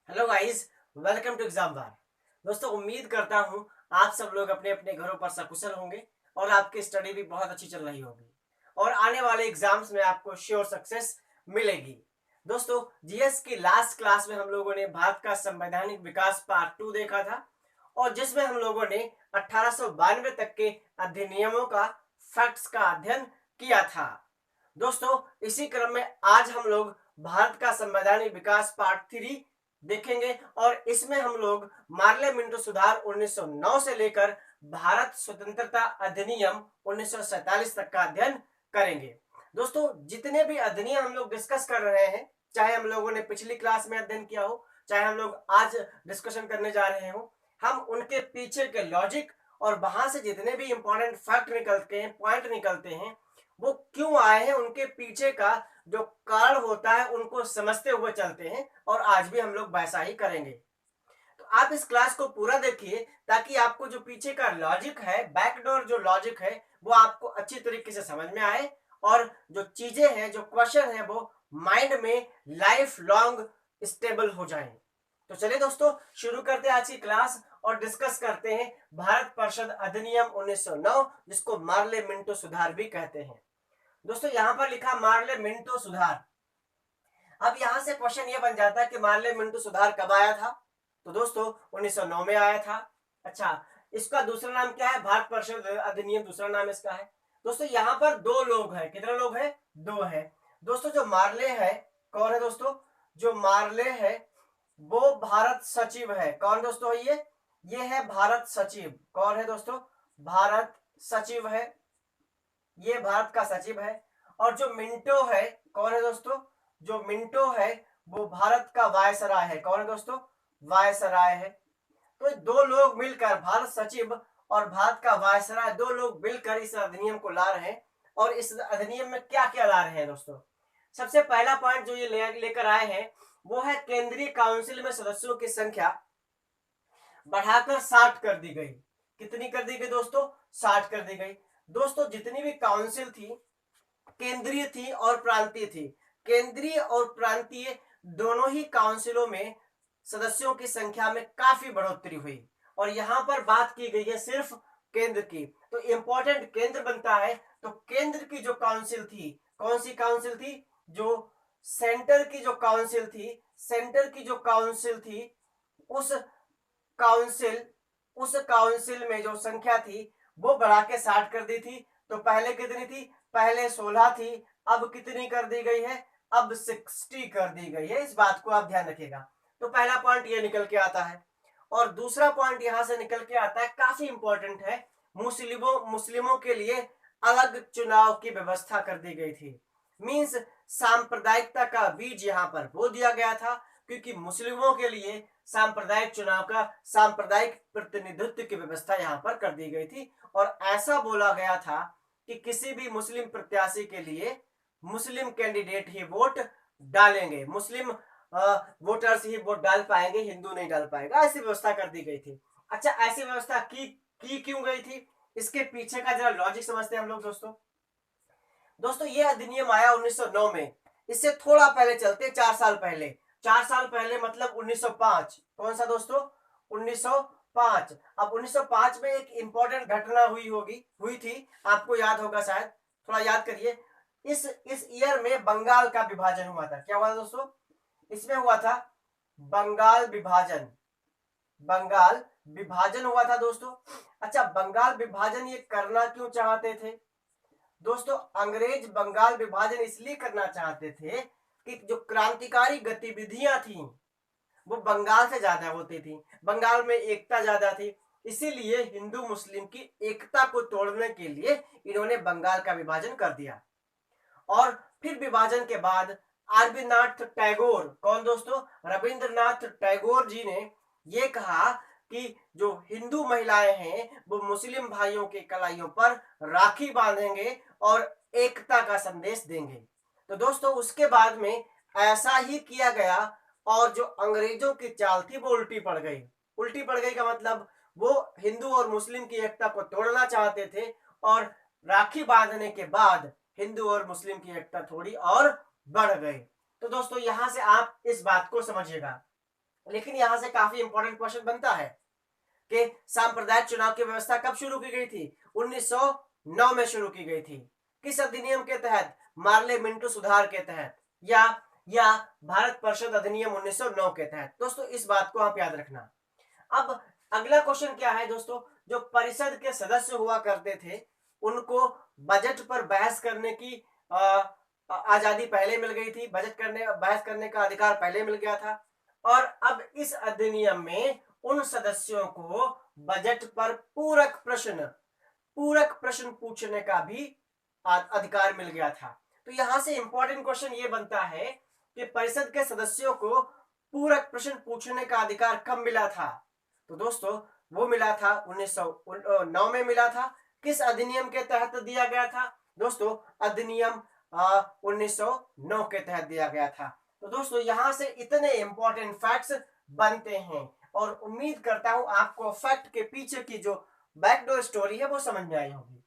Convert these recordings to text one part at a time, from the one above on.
Hello guys, welcome to exam bar. दोस्तों, उम्मीद करता हूं आप सब लोग अपने अपने घरों पर सकुशल होंगे और आपकी स्टडी भी बहुत अच्छी चल रही होगी और आने वाले एग्जाम्स में आपको श्योर सक्सेस मिलेगी। दोस्तों, जीएस की लास्ट क्लास में हम लोगों ने भारत का संवैधानिक विकास पार्ट 2 देखा था और जिसमें हम लोगों ने 1892 तक के अधिनियमों का फैक्ट्स का अध्ययन किया था। दोस्तों, इसी क्रम में आज हम लोग भारत का संवैधानिक विकास पार्ट 3 देखेंगे और इसमें हम लोग मार्ले मिंटो सुधार 1909 से लेकर भारत स्वतंत्रता अधिनियम 1947 तक का अध्ययन करेंगे। दोस्तों, जितने भी अधिनियम हम लोग डिस्कस कर रहे हैं, चाहे हम लोगों ने पिछली क्लास में अध्ययन किया हो, चाहे हम लोग आज डिस्कशन करने जा रहे हो, हम उनके पीछे के लॉजिक और वहां से जितने भी इंपॉर्टेंट फैक्ट निकलते हैं, पॉइंट निकलते हैं, वो क्यों आए हैं, उनके पीछे का जो कारण होता है उनको समझते हुए चलते हैं और आज भी हम लोग वैसा ही करेंगे। तो आप इस क्लास को पूरा देखिए ताकि आपको जो पीछे का लॉजिक है, बैकडोर जो लॉजिक है, वो आपको अच्छी तरीके से समझ में आए और जो चीजें हैं, जो क्वेश्चन है, वो माइंड में लाइफ लॉन्ग स्टेबल हो जाए। तो चलिए दोस्तों, शुरू करते हैं आज की क्लास और डिस्कस करते हैं भारत परिषद अधिनियम 1909, जिसको मार्ले मिंटो सुधार भी कहते हैं। दोस्तों, यहां पर लिखा मार्ले मिंटो सुधार। अब यहां से क्वेश्चन ये बन जाता है कि मार्ले मिंटो सुधार कब आया था। तो दोस्तों, 1909 में आया था। अच्छा, इसका दूसरा नाम क्या है? भारत परिषद अधिनियम दूसरा नाम इसका है। दोस्तों, यहाँ पर दो लोग हैं। कितने लोग हैं? दो है। दोस्तों, जो मार्ले है, कौन है दोस्तों? जो मार्ले है वो भारत सचिव है। कौन दोस्तों है ये है भारत सचिव। कौन है दोस्तों? भारत सचिव है। ये भारत का सचिव है। और जो मिंटो है, कौन है दोस्तों? जो मिंटो है वो भारत का वायसराय है। कौन है दोस्तों? वायसराय है। तो दो लोग मिलकर, भारत सचिव और भारत का वायसराय, दो लोग मिलकर इस अधिनियम को ला रहे हैं। और इस अधिनियम में क्या क्या ला रहे हैं दोस्तों? सबसे पहला पॉइंट जो ये लेकर आए हैं वो है केंद्रीय काउंसिल में सदस्यों की संख्या बढ़ाकर 60 कर दी गई। कितनी कर दी गई दोस्तों? 60 कर दी गई। दोस्तों, जितनी भी काउंसिल थी, केंद्रीय थी और प्रांतीय थी। केंद्रीय और प्रांतीय दोनों ही काउंसिलों में सदस्यों की संख्या में काफी बढ़ोतरी हुई और यहां पर बात की गई है सिर्फ केंद्र की। तो इंपॉर्टेंट केंद्र बनता है। तो केंद्र की जो काउंसिल थी, कौन सी काउंसिल थी? जो सेंटर की जो काउंसिल थी, सेंटर की जो काउंसिल थी, उस काउंसिल उस काउंसिल में जो संख्या थी वो बढ़ा के 60 कर दी थी। तो पहले कितनी थी? पहले 16 थी। अब कितनी कर दी गई है? अब 60 कर दी गई है। इस बात को आप ध्यान रखिएगा। तो पहला पॉइंट ये निकल के आता है। और दूसरा पॉइंट यहां से निकल के आता है, काफी इंपॉर्टेंट है। मुस्लिमों के लिए अलग चुनाव की व्यवस्था कर दी गई थी। मींस सांप्रदायिकता का बीज यहां पर बो दिया गया था, क्योंकि मुस्लिमों के लिए सांप्रदायिक चुनाव का, सांप्रदायिक प्रतिनिधित्व की व्यवस्था यहां पर कर दी गई थी। और ऐसा बोला गया था कि किसी भी मुस्लिम प्रत्याशी के लिए मुस्लिम कैंडिडेट ही वोट डालेंगे, मुस्लिम वोटर्स ही वोट डाल पाएंगे, हिंदू नहीं डाल पाएगा। ऐसी व्यवस्था कर दी गई थी। अच्छा, ऐसी व्यवस्था की क्यों गई थी? इसके पीछे का जरा लॉजिक समझते हैं हम लोग। दोस्तों, ये अधिनियम आया 1909 में। इससे थोड़ा पहले चलते, 4 साल पहले। 4 साल पहले मतलब 1905। कौन सा दोस्तों? 1905। अब 1905 में एक इंपॉर्टेंट घटना हुई थी, आपको याद होगा शायद। थोड़ा याद करिए। इस ईयर में बंगाल का विभाजन हुआ था। क्या हुआ था दोस्तों? इसमें हुआ था बंगाल विभाजन। बंगाल विभाजन हुआ था दोस्तों। अच्छा, बंगाल विभाजन ये करना क्यों चाहते थे दोस्तों? अंग्रेज बंगाल विभाजन इसलिए करना चाहते थे कि जो क्रांतिकारी गतिविधियां थी वो बंगाल से ज्यादा होती थी, बंगाल में एकता ज्यादा थी। इसीलिए हिंदू मुस्लिम की एकता को तोड़ने के लिए इन्होंने बंगाल का विभाजन कर दिया। और फिर विभाजन के बाद रविन्द्रनाथ टैगोर, कौन दोस्तों? रविंद्रनाथ टैगोर जी ने यह कहा कि जो हिंदू महिलाएं हैं वो मुस्लिम भाइयों के कलाइयों पर राखी बांधेंगे और एकता का संदेश देंगे। तो दोस्तों, उसके बाद में ऐसा ही किया गया और जो अंग्रेजों की चाल थी वो उल्टी पड़ गई। उल्टी पड़ गई का मतलब वो हिंदू और मुस्लिम की एकता को तोड़ना चाहते थे और राखी बांधने के बाद हिंदू और मुस्लिम की एकता थोड़ी और बढ़ गई। तो दोस्तों, यहां से आप इस बात को समझिएगा। लेकिन यहाँ से काफी इंपॉर्टेंट क्वेश्चन बनता है कि सांप्रदायिक चुनाव की व्यवस्था कब शुरू की गई थी? 1909 में शुरू की गई थी। किस अधिनियम के तहत? मार्ले मिंटो सुधार के तहत, या भारत परिषद अधिनियम 1909 के तहत। दोस्तों इस बात को आप याद रखना। अब अगला क्वेश्चन क्या है दोस्तों, जो परिषद के सदस्य हुआ करते थे उनको बजट पर बहस करने की आजादी पहले मिल गई थी, बहस करने का अधिकार पहले मिल गया था। और अब इस अधिनियम में उन सदस्यों को बजट पर पूरक प्रश्न पूछने का भी अधिकार मिल गया था। तो यहां से इंपॉर्टेंट क्वेश्चन ये बनता है कि परिषद के सदस्यों को पूरक प्रश्न पूछने का अधिकार कब मिला था? तो दोस्तों वो मिला था 1909 में मिला था। किस अधिनियम के तहत दिया गया था? दोस्तों अधिनियम 1909 के तहत दिया गया था। तो दोस्तों यहां से इतने इंपॉर्टेंट फैक्ट्स बनते हैं और उम्मीद करता हूं आपको फैक्ट के पीछे की जो बैकडोर स्टोरी है वो समझ में आई होगी।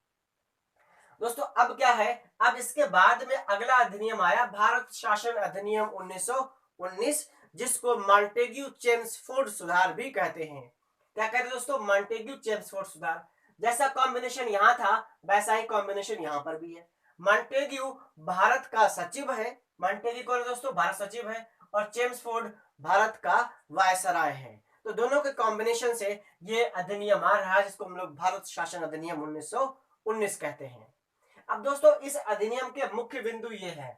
दोस्तों अब क्या है, अब इसके बाद में अगला अधिनियम आया भारत शासन अधिनियम 1919, जिसको मॉन्टेग्यू चेम्सफोर्ड सुधार भी कहते हैं। क्या कहते हैं दोस्तों? मॉन्टेग्यू चेम्सफोर्ड सुधार। जैसा कॉम्बिनेशन यहां था वैसा ही कॉम्बिनेशन यहां पर भी है। मॉन्टेग्यू भारत का सचिव है, मॉन्टेग्यू कौन है दोस्तों? भारत सचिव है। और चेम्सफोर्ड भारत का वायसराय है। तो दोनों के कॉम्बिनेशन से ये अधिनियम आ रहा है जिसको हम लोग भारत शासन अधिनियम 1919 कहते हैं। अब दोस्तों इस अधिनियम के मुख्य बिंदु ये है,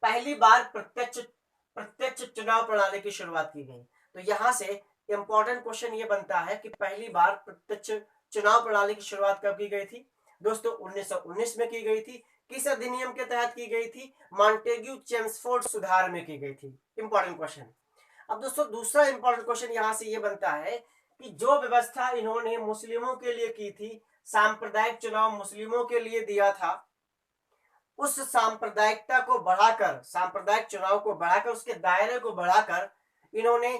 पहली बार प्रत्यक्ष चुनाव प्रणाली की शुरुआत की गई। तो यहां से इंपॉर्टेंट क्वेश्चन ये बनता है कि पहली बार प्रत्यक्ष चुनाव प्रणाली की शुरुआत कब की गई थी? दोस्तों 1919 में की गई थी। किस अधिनियम के तहत की गई थी? मॉन्टेग्यू चेम्सफोर्ड सुधार में की गई थी। Important question. अब दोस्तों दूसरा इंपॉर्टेंट क्वेश्चन यहां से ये बनता है कि जो व्यवस्था इन्होंने मुस्लिमों के लिए की थी, सांप्रदायिक चुनाव मुस्लिमों के लिए दिया था, उस सांप्रदायिकता को बढ़ाकर, सांप्रदायिक चुनाव को बढ़ाकर, उसके दायरे को बढ़ाकर इन्होंने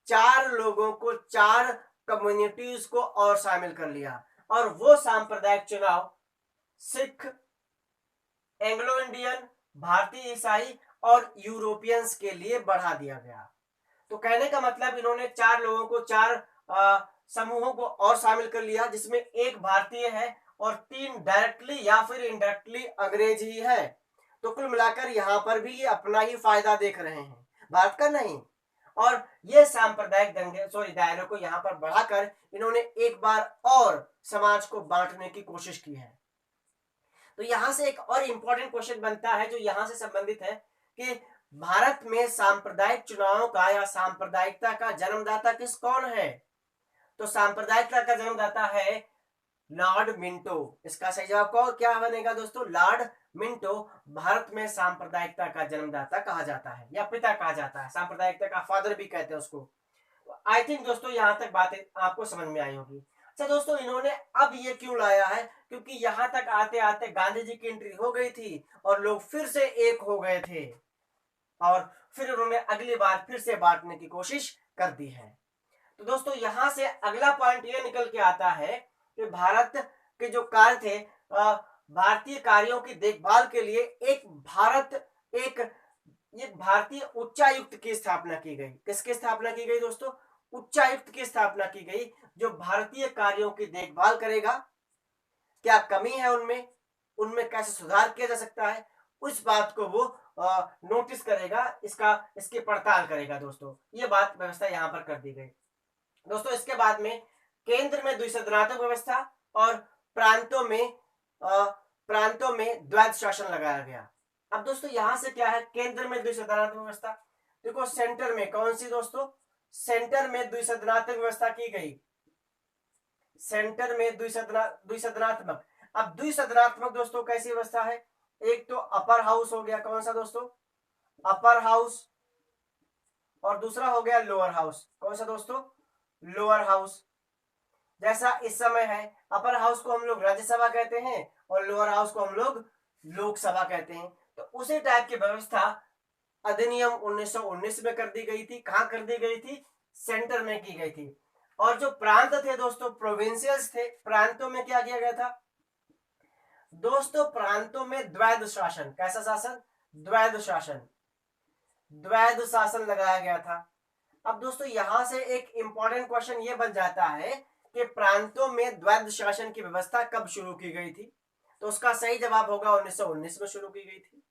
4 लोगों को, 4 कम्युनिटीज को और शामिल कर लिया। और वो सांप्रदायिक चुनाव सिख, एंग्लो इंडियन, भारतीय ईसाई और यूरोपियंस के लिए बढ़ा दिया गया। तो कहने का मतलब इन्होंने 4 लोगों को, 4 समूहों को और शामिल कर लिया, जिसमें एक भारतीय है और 3 डायरेक्टली या फिर इनडायरेक्टली अंग्रेज ही है। तो कुल मिलाकर यहां पर भी ये अपना ही फायदा देख रहे हैं, भारत का नहीं। और ये सांप्रदायिक दायरों को यहां पर बढ़ाकर इन्होंने एक बार और समाज को बांटने की कोशिश की है। तो यहां से एक और इंपॉर्टेंट क्वेश्चन बनता है जो यहां से संबंधित है कि भारत में सांप्रदायिक चुनावों का या सांप्रदायिकता का जन्मदाता कौन है? तो सांप्रदायिकता का जन्मदाता है लॉर्ड मिंटो। इसका सही जवाब क्या बनेगा दोस्तों? लॉर्ड मिंटो भारत में सांप्रदायिकता का जन्मदाता कहा जाता है या पिता कहा जाता है, सांप्रदायिकता का फादर भी कहते हैं उसको। आई थिंक दोस्तों यहां तक बातें आपको समझ में आई होगी। अच्छा दोस्तों इन्होंने अब ये क्यों लाया है? क्योंकि यहां तक आते आते गांधी जी की एंट्री हो गई थी और लोग फिर से एक हो गए थे और फिर उन्होंने अगली बार फिर से बांटने की कोशिश कर दी है। तो दोस्तों यहां से अगला पॉइंट ये निकल के आता है कि भारत के जो कार्य थे, भारतीय कार्यों की देखभाल के लिए एक ये भारतीय उच्चायुक्त की स्थापना की गई। किसकी स्थापना की गई दोस्तों? उच्चायुक्त की स्थापना की गई, जो भारतीय कार्यों की देखभाल करेगा, क्या कमी है उनमें, उनमें कैसे सुधार किया जा सकता है, उस बात को वो नोटिस करेगा, इसकी पड़ताल करेगा। दोस्तों ये बात व्यवस्था यहां पर कर दी गई। दोस्तों इसके बाद में केंद्र में द्विसदनात्मक व्यवस्था और प्रांतों में द्वैध शासन लगाया गया। अब दोस्तों यहां से क्या है, केंद्र में द्विसदनात्मक व्यवस्था। देखो सेंटर में कौन सी दोस्तों? सेंटर में द्विसदनात्मक व्यवस्था की गई, सेंटर में द्विसदनात्मक। अब द्विसदनात्मक दोस्तों कैसी व्यवस्था है? एक तो अपर हाउस हो गया, कौन सा दोस्तों? Upper house. और दूसरा हो गया लोअर हाउस, कौन सा दोस्तों? Lower house. जैसा इस समय है, अपर हाउस को हम लोग राज्यसभा कहते हैं और लोअर हाउस को हम लोग लोकसभा कहते हैं। तो उसी टाइप की व्यवस्था अधिनियम 1919 में कर दी गई थी। कहां कर दी गई थी? सेंटर में की गई थी। और जो प्रांत थे दोस्तों, प्रोविंशियल्स थे, प्रांतों में क्या किया गया था दोस्तों? प्रांतों में द्वैध शासन। कैसा शासन? द्वैध शासन। द्वैध शासन लगाया गया था। अब दोस्तों यहां से एक इंपॉर्टेंट क्वेश्चन ये बन जाता है कि प्रांतों में द्वैध शासन की व्यवस्था कब शुरू की गई थी? तो उसका सही जवाब होगा 1919 में शुरू की गई थी।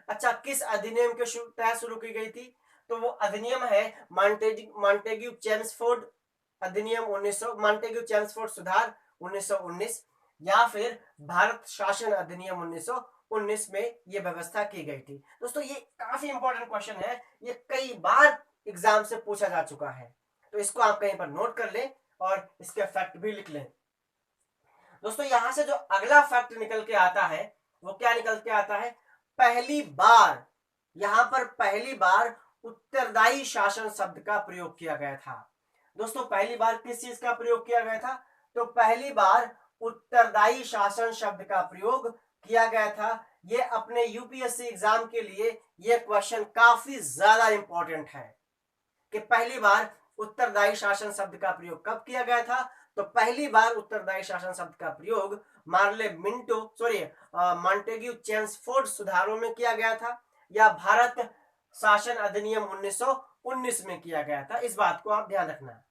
अच्छा, किस अधिनियम के तहत शुरू की गई थी? तो वो अधिनियम है मॉन्टेग्यू चेम्सफोर्ड अधिनियम 1900, मॉन्टेग्यू चेम्सफोर्ड सुधार 1919, या फिर भारत शासन अधिनियम 1919 में ये व्यवस्था की गई थी। दोस्तों ये काफी इंपॉर्टेंट क्वेश्चन है, ये कई बार एग्जाम से पूछा जा चुका है, तो इसको आप कहीं पर नोट कर लें और इसके फैक्ट भी लिख लें। दोस्तों यहां से जो अगला फैक्ट निकल के आता है वो क्या निकल के आता है? पहली बार, यहां पर पहली बार उत्तरदायी शासन शब्द का प्रयोग किया गया था। दोस्तों पहली बार किस चीज का प्रयोग किया गया था? तो पहली बार उत्तरदायी शासन शब्द का प्रयोग किया गया था। ये अपने यूपीएससी एग्जाम के लिए ये क्वेश्चन काफी ज्यादा इंपॉर्टेंट है कि पहली बार उत्तरदायी शासन शब्द का प्रयोग कब किया गया था? तो पहली बार उत्तरदायी शासन शब्द का प्रयोग मॉन्टेग्यू चेम्सफोर्ड सुधारों में किया गया था या भारत शासन अधिनियम 1919 में किया गया था। इस बात को आप ध्यान रखना।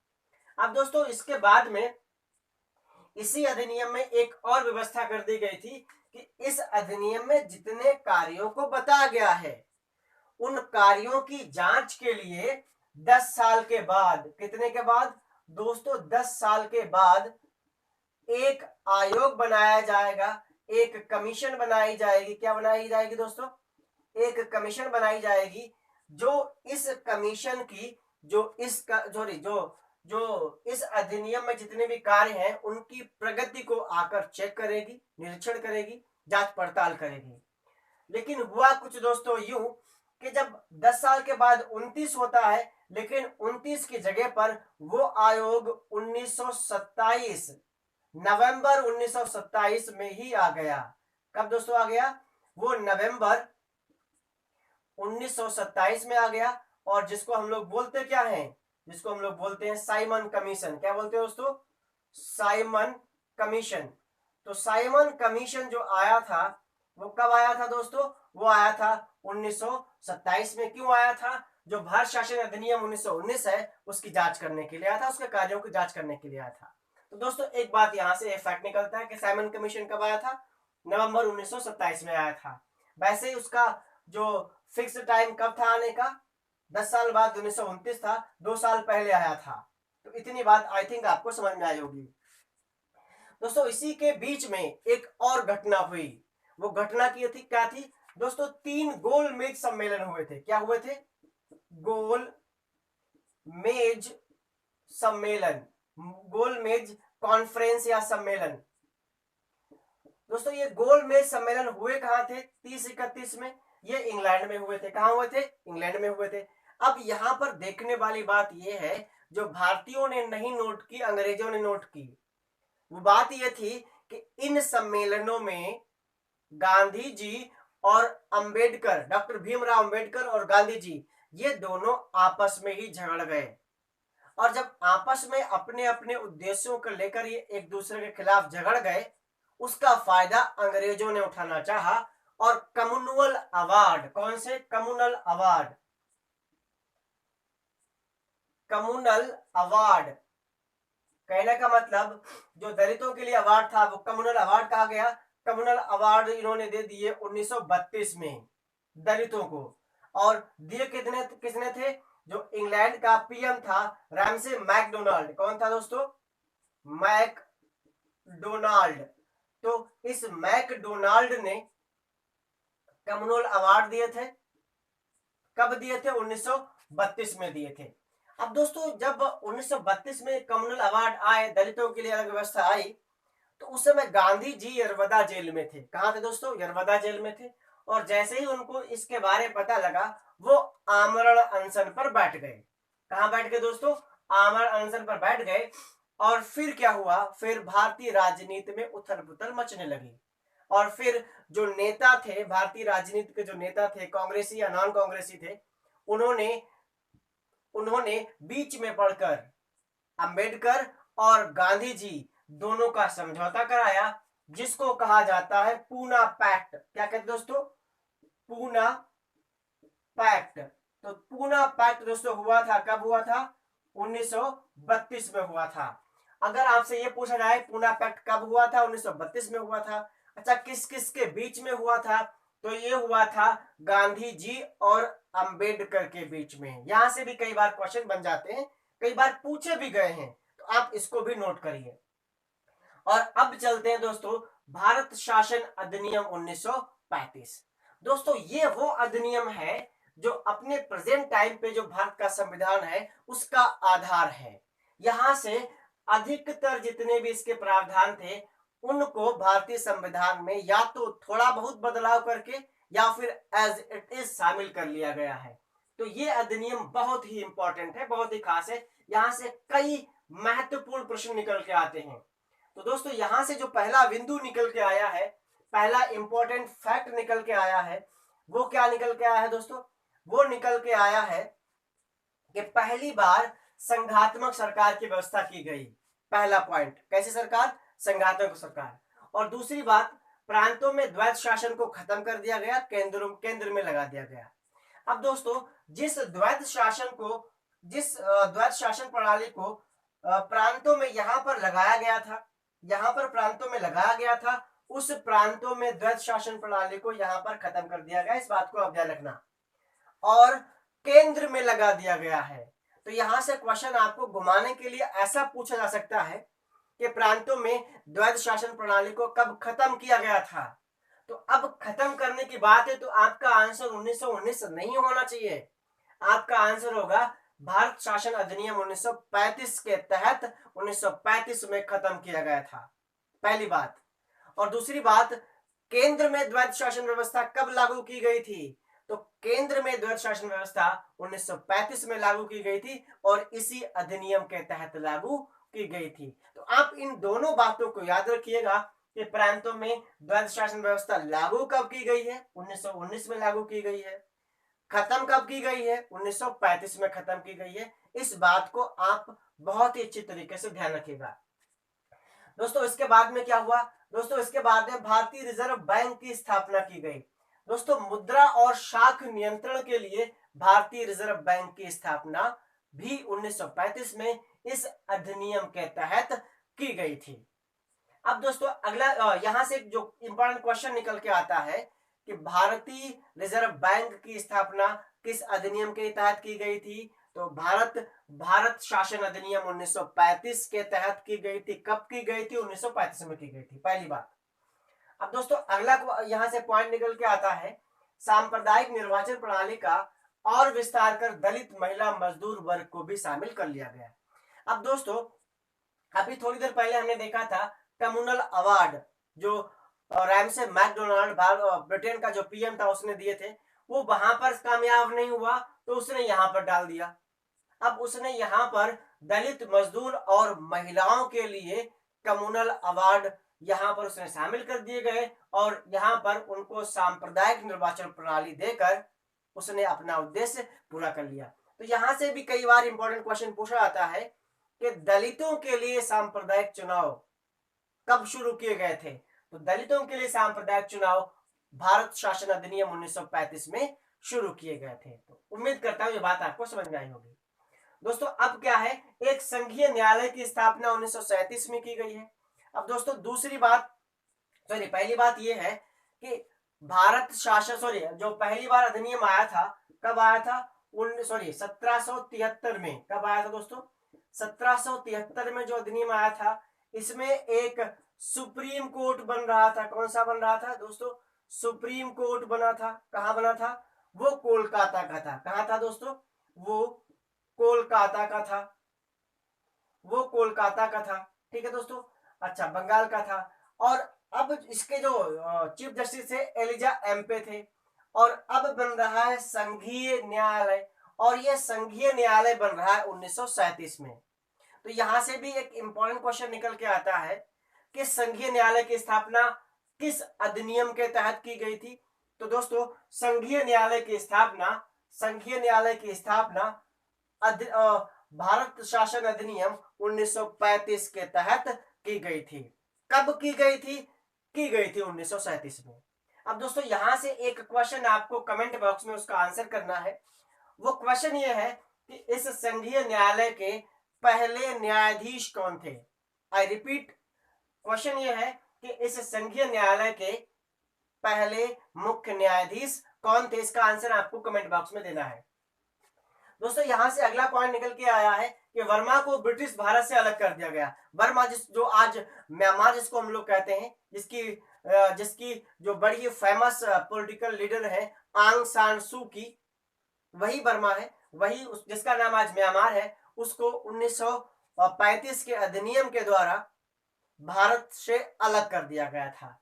अब दोस्तों इसके बाद में इसी अधिनियम में एक और व्यवस्था कर दी गई थी कि इस अधिनियम में जितने कार्यों को बताया गया है उन कार्यों की जांच के लिए 10 साल के बाद, कितने के बाद दोस्तों? 10 साल के बाद एक आयोग बनाया जाएगा, एक कमीशन बनाई जाएगी। क्या बनाई जाएगी दोस्तों? एक कमीशन बनाई जाएगी जो इस कमीशन की जो इस अधिनियम में जितने भी कार्य हैं उनकी प्रगति को आकर चेक करेगी, निरीक्षण करेगी, जांच पड़ताल करेगी। लेकिन हुआ कुछ दोस्तों यूं कि जब 10 साल के बाद 29 होता है, लेकिन 29 की जगह पर वो आयोग 1927 नवंबर 1927 में ही आ गया। कब दोस्तों आ गया? वो नवंबर 1927 में आ गया। और जिसको हम लोग बोलते क्या है? जिसको हम लोग बोलते हैं साइमन कमीशन। क्या बोलते हैं दोस्तों? Simon commission. तो साइमन कमीशन जो आया था वो कब आया था दोस्तों? वो आया था 1927 में। क्यों आया था? जो भारत शासन अधिनियम 1919 है उसकी जांच करने के लिए आया था, उसके कार्यों की जांच करने के लिए आया था। तो दोस्तों एक बात यहां से फैक्ट निकलता है कि साइमन कमीशन कब आया था? नवंबर 1927 में आया था। वैसे ही उसका जो फिक्स टाइम कब था आने का? 10 साल बाद 1929 था, 2 साल पहले आया था। तो इतनी बात आई थिंक आपको समझ में आई होगी। दोस्तों इसी के बीच में एक और घटना हुई। वो घटना की थी क्या थी दोस्तों? 3 गोल मेज सम्मेलन हुए थे। क्या हुए थे? गोल मेज सम्मेलन, गोल मेज कॉन्फ्रेंस या सम्मेलन। दोस्तों ये गोल मेज सम्मेलन हुए कहां थे? 30-31 में। ये इंग्लैंड में हुए थे। कहां हुए थे? इंग्लैंड में हुए थे। अब यहां पर देखने वाली बात यह है, जो भारतीयों ने नहीं नोट की, अंग्रेजों ने नोट की। वो बात यह थी कि इन सम्मेलनों में गांधी जी और अंबेडकर, डॉक्टर भीमराव अंबेडकर और गांधी जी, ये दोनों आपस में ही झगड़ गए। और जब आपस में अपने अपने उद्देश्यों को लेकर ये एक दूसरे के खिलाफ झगड़ गए, उसका फायदा अंग्रेजों ने उठाना चाहा और कम्युनल अवार्ड, कौन से? कम्युनल अवार्ड, कम्युनल अवार्ड कहने का मतलब जो दलितों के लिए अवार्ड था वो कम्युनल अवार्ड कहा गया। कम्युनल अवार्ड इन्होंने दे दिए 1932 में दलितों को। और दिए किसने थे? जो इंग्लैंड का पीएम था रैमसे मैकडोनाल्ड। कौन था दोस्तों? मैकडोनाल्ड। तो इस मैकडोनाल्ड ने कम्युनल अवार्ड दिए थे। कब दिए थे? 1932 में दिए थे। अब दोस्तों जब 1932 में कम्युनल अवार्ड आए, दलितों के लिए अलग व्यवस्था आई, तो उस समय गांधी जी यरवदा जेल में थे। कहां थे दोस्तों? यरवदा जेल में थे। और जैसे ही उनको इसके बारे में पता लगा वो आमरण अनशन पर बैठ गए। कहां बैठ गए दोस्तों? आमरण अनशन पर बैठ गए। और फिर क्या हुआ? फिर भारतीय राजनीति में उथल पुथल मचने लगी। और फिर जो नेता थे, भारतीय राजनीति के जो नेता थे, कांग्रेसी या नॉन कांग्रेसी थे, उन्होंने बीच में पड़कर अंबेडकर और गांधी जी दोनों का समझौता कराया, जिसको कहा जाता है पूना पैक्ट। क्या कहते दोस्तों? पूना पैक्ट। तो पूना पैक्ट दोस्तों हुआ था, कब हुआ था? 1932 में हुआ था। अगर आपसे ये पूछा जाए पूना पैक्ट कब हुआ था, 1932 में हुआ था। अच्छा, किस किस के बीच में हुआ था, तो ये हुआ था गांधी जी और अंबेडकर के बीच में। यहां से भी कई बार क्वेश्चन बन जाते हैं, कई बार पूछे भी गए हैं, तो आप इसको भी नोट करिए। और अब चलते हैं दोस्तों भारत शासन अधिनियम 1935। दोस्तों ये वो अधिनियम है जो अपने प्रेजेंट टाइम पे जो भारत का संविधान है उसका आधार है। यहां से अधिकतर जितने भी इसके प्रावधान थे उनको भारतीय संविधान में या तो थोड़ा बहुत बदलाव करके या फिर एज इट इज शामिल कर लिया गया है। तो ये अधिनियम बहुत ही इंपॉर्टेंट है, बहुत ही खास है। यहां से कई महत्वपूर्ण प्रश्न निकल के आते हैं। तो दोस्तों यहां से जो पहला बिंदु निकल के आया है, पहला इंपॉर्टेंट फैक्ट निकल के आया है, वो क्या निकल के आया है दोस्तों? वो निकल के आया है कि पहली बार संघात्मक सरकार की व्यवस्था की गई। पहला पॉइंट, कैसी सरकार? संघात्मक सरकार। और दूसरी बात, प्रांतों में द्वैध शासन को खत्म कर दिया गया, केंद्र में लगा दिया गया। अब दोस्तों जिस द्वैध शासन को, जिस द्वैध शासन प्रणाली को प्रांतों में यहां पर लगाया गया था, यहां पर प्रांतों में लगाया गया था, उस प्रांतों में द्वैध शासन प्रणाली को यहां पर खत्म कर दिया गया। इस बात को आप ध्यान रखना। और केंद्र में लगा दिया गया है। तो यहां से क्वेश्चन आपको घुमाने के लिए ऐसा पूछा जा सकता है कि प्रांतों में द्वैध शासन प्रणाली को कब खत्म किया गया था। तो अब खत्म करने की बात है तो आपका आंसर 1919 नहीं होना चाहिए। आपका आंसर होगा भारत शासन अधिनियम 1935 के तहत 1935 में खत्म किया गया था, पहली बात। और दूसरी बात, केंद्र में द्वैध शासन व्यवस्था कब लागू की गई थी? तो केंद्र में द्वैध शासन व्यवस्था 1935 में लागू की गई थी और इसी अधिनियम के तहत लागू की गई थी। तो आप इन दोनों बातों को याद रखिएगा कि प्रांतों में द्वैध शासन व्यवस्था लागू कब की गई है? 1919 में लागू की गई है। खत्म कब की गई है? 1935 में खत्म की गई है। इस बात को आप बहुत ही अच्छी तरीके से ध्यान रखिएगा। दोस्तों इसके बाद में क्या हुआ? दोस्तों इसके बाद में भारतीय रिजर्व बैंक की स्थापना की गई। दोस्तों मुद्रा और शाख नियंत्रण के लिए भारतीय रिजर्व बैंक की स्थापना भी 1935 में इस अधिनियम के तहत की गई थी। अब दोस्तों अगला यहां से जो इंपॉर्टेंट क्वेश्चन निकल के आता है कि भारतीय रिजर्व बैंक की स्थापना किस अधिनियम के तहत की गई थी? तो भारत शासन अधिनियम 1935 के तहत की गई थी। कब की गई थी? 1935 में की गई थी, पहली बात। अब दोस्तों अगला यहां से पॉइंट निकल के आता है, सांप्रदायिक निर्वाचन प्रणाली का और विस्तार कर दलित, महिला, मजदूर वर्ग को भी शामिल कर लिया गया। अब दोस्तों अभी थोड़ी देर पहले हमने देखा था कम्युनल अवार्ड जो रैमसे मैकडोनाल्ड ब्रिटेन का जो पीएम था उसने दिए थे, वो वहां पर कामयाब नहीं हुआ तो उसने यहां पर डाल दिया। अब उसने यहां पर दलित, मजदूर और महिलाओं के लिए कम्युनल अवार्ड यहां पर उसने शामिल कर दिए गए और यहां पर उनको सांप्रदायिक निर्वाचन प्रणाली देकर उसने अपना उद्देश्य पूरा कर लिया। तो यहां से भी कई बार इंपॉर्टेंट क्वेश्चन पूछा जाता है कि दलितों के लिए सांप्रदायिक चुनाव कब शुरू किए गए थे? तो दलितों के लिए सांप्रदायिक चुनाव भारत शासन अधिनियम 1935 में शुरू किए गए थे। तो उम्मीद करता हूं ये बात आपको समझ में आई होगी। दोस्तों अब क्या है, एक संघीय न्यायालय की स्थापना 1937 में की गई है। अब दोस्तों दूसरी बात, सॉरी पहली बात यह है कि भारत शासन, सॉरी जो पहली बार अधिनियम आया था कब आया था? 1773 में। कब आया था दोस्तों? 1773 में जो अधिनियम आया था, इसमें एक सुप्रीम कोर्ट बन रहा था। कौन सा बन रहा था दोस्तों? सुप्रीम कोर्ट बना था। कहां बना था? वो कोलकाता का था। कहां था दोस्तों? वो कोलकाता का था। वो कोलकाता का था, ठीक है दोस्तों। अच्छा, बंगाल का था। और अब इसके जो चीफ जस्टिस थे एलिजा एम्पे थे। और अब बन रहा है संघीय न्यायालय, और यह संघीय न्यायालय बन रहा है 1937 में। तो यहां से भी एक इंपॉर्टेंट क्वेश्चन निकल के आता है कि संघीय न्यायालय की स्थापना किस अधिनियम के तहत की गई थी? तो दोस्तों संघीय न्यायालय की स्थापना भारत शासन अधिनियम 1935 के तहत की गई थी। कब की गई थी? की गई थी 1937 में। अब दोस्तों यहां से एक क्वेश्चन आपको कमेंट बॉक्स में उसका आंसर करना है। वो क्वेश्चन ये है कि इस संघीय न्यायालय के पहले न्यायाधीश कौन थे। आई रिपीट, क्वेश्चन ये है कि इस संघीय न्यायालय के पहले मुख्य न्यायाधीश कौन थे। इसका आंसर आपको कमेंट बॉक्स में देना है। दोस्तों यहां से अगला पॉइंट निकल के आया है कि वर्मा को ब्रिटिश भारत से अलग कर दिया गया। वर्मा जो आज म्यांमार जिसको हम लोग कहते हैं, जिसकी जो बड़ी फेमस पॉलिटिकल लीडर है आंग सान सू की, वही वर्मा है, वही जिसका नाम आज म्यांमार है, उसको 1935 के अधिनियम के द्वारा भारत से अलग कर दिया गया था।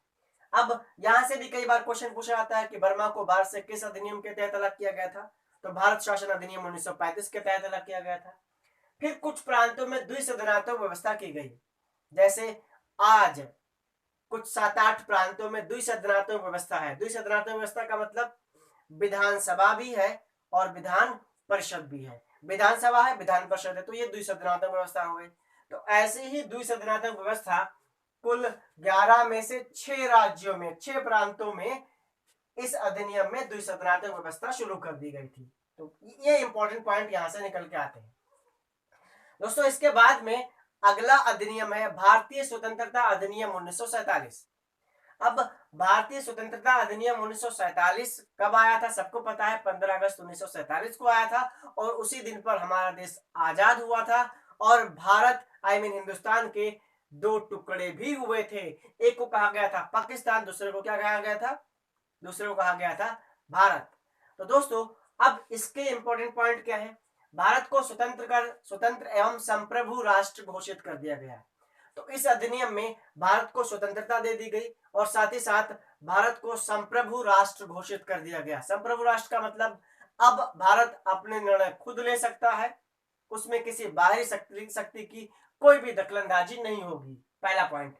अब यहां से भी कई बार क्वेश्चन पूछा जाता है कि वर्मा को भारत से किस अधिनियम के तहत अलग किया गया था। तो भारत शासन अधिनियम 1935 के तहत अलग किया गया था। फिर कुछ प्रांतों में द्विसदनात्मक व्यवस्था की गई, जैसे आज कुछ 7-8 प्रांतों में द्विसदनात्मक व्यवस्था है। द्विसदनात्मक व्यवस्था का मतलब विधानसभा भी है और विधान परिषद भी है। विधानसभा है, विधान परिषद है, तो ये द्विसदनात्मक व्यवस्था हो गई। तो ऐसे ही द्विसदनात्मक व्यवस्था कुल 11 में से 6 राज्यों में, 6 प्रांतों में इस अधिनियम में द्विसदनात्मक व्यवस्था शुरू कर दी गई थी। तो ये इंपॉर्टेंट पॉइंट यहां से निकल के आते हैं। दोस्तों इसके बाद में अगला अधिनियम है भारतीय स्वतंत्रता अधिनियम 1947। अब भारतीय स्वतंत्रता अधिनियम 1947 कब आया था? सबको पता है, 15 अगस्त 1947 को आया था और उसी दिन पर हमारा देश आजाद हुआ था। और भारत हिंदुस्तान के 2 टुकड़े भी हुए थे। एक को कहा गया था पाकिस्तान, दूसरे को क्या कहा गया था? दूसरे को कहा गया था भारत। तो दोस्तों अब इसके इंपॉर्टेंट पॉइंट क्या है? भारत को स्वतंत्र एवं संप्रभु राष्ट्र घोषित कर दिया गया। तो इस अधिनियम में भारत को स्वतंत्रता दे दी गई और साथ ही साथ भारत को संप्रभु राष्ट्र घोषित कर दिया गया। संप्रभु राष्ट्र का मतलब अब भारत अपने निर्णय खुद ले सकता है, उसमें किसी बाहरी शक्ति की कोई भी दखलंदाजी नहीं होगी, पहला पॉइंट।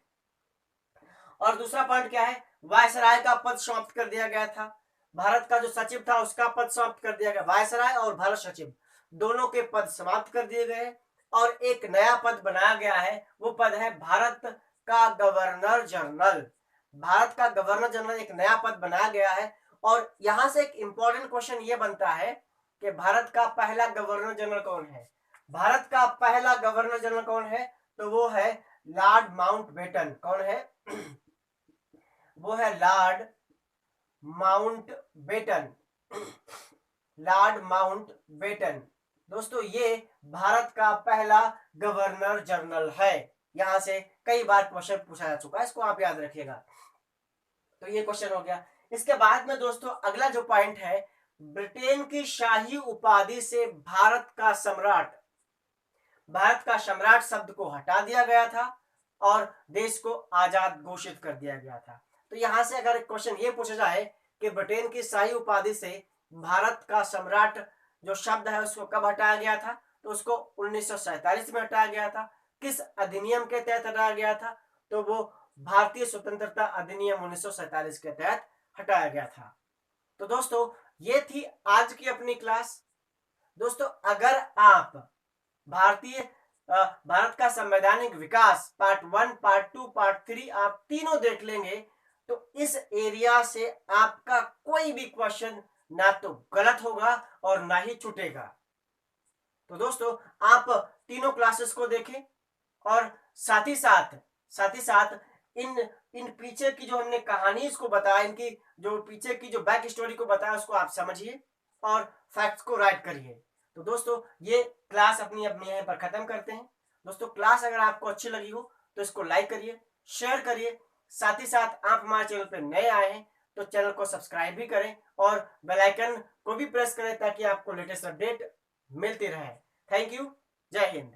और दूसरा पॉइंट क्या है? वायसराय का पद समाप्त कर दिया गया था। भारत का जो सचिव था उसका पद समाप्त कर दिया गया। वायसराय और भारत सचिव दोनों के पद समाप्त कर दिए गए और एक नया पद बनाया गया है। वो पद है भारत का गवर्नर जनरल। भारत का गवर्नर जनरल एक नया पद बनाया गया है। और यहां से एक इंपॉर्टेंट क्वेश्चन ये बनता है कि भारत का पहला गवर्नर जनरल कौन है? भारत का पहला गवर्नर जनरल कौन है? तो वो है लॉर्ड माउंटबेटन। कौन है? वो है लॉर्ड माउंटबेटन। लॉर्ड माउंटबेटन दोस्तों ये भारत का पहला गवर्नर जनरल है। यहां से कई बार क्वेश्चन पूछा जा चुका है, इसको आप याद रखिएगा। तो ये क्वेश्चन हो गया। इसके बाद में दोस्तों अगला जो पॉइंट है, ब्रिटेन की शाही उपाधि से भारत का सम्राट शब्द को हटा दिया गया था और देश को आजाद घोषित कर दिया गया था। तो यहां से अगर क्वेश्चन ये पूछा जाए कि ब्रिटेन की शाही उपाधि से भारत का सम्राट जो शब्द है उसको कब हटाया गया था, तो उसको 1947 में हटाया गया था। किस अधिनियम के तहत हटाया गया था? तो वो भारतीय स्वतंत्रता अधिनियम 1947 के तहत हटाया गया था। तो दोस्तों ये थी आज की अपनी क्लास। दोस्तों अगर आप भारत का संवैधानिक विकास पार्ट 1, पार्ट 2, पार्ट 3 आप तीनों देख लेंगे तो इस एरिया से आपका कोई भी क्वेश्चन ना तो गलत होगा और ना ही छूटेगा। तो दोस्तों आप तीनों क्लासेस को देखें और साथ ही साथ इन पीछे की जो हमने कहानी इसको बताया, इनकी जो पीछे की जो बैक स्टोरी को बताया उसको आप समझिए और फैक्ट्स को राइट करिए। तो दोस्तों ये क्लास अपनी यहीं पर खत्म करते हैं। दोस्तों क्लास अगर आपको अच्छी लगी हो तो इसको लाइक करिए, शेयर करिए। साथ ही साथ आप हमारे चैनल पर नए आए हैं तो चैनल को सब्सक्राइब भी करें और बेल आइकन को भी प्रेस करें ताकि आपको लेटेस्ट अपडेट मिलती रहे। Thank you. जय हिंद।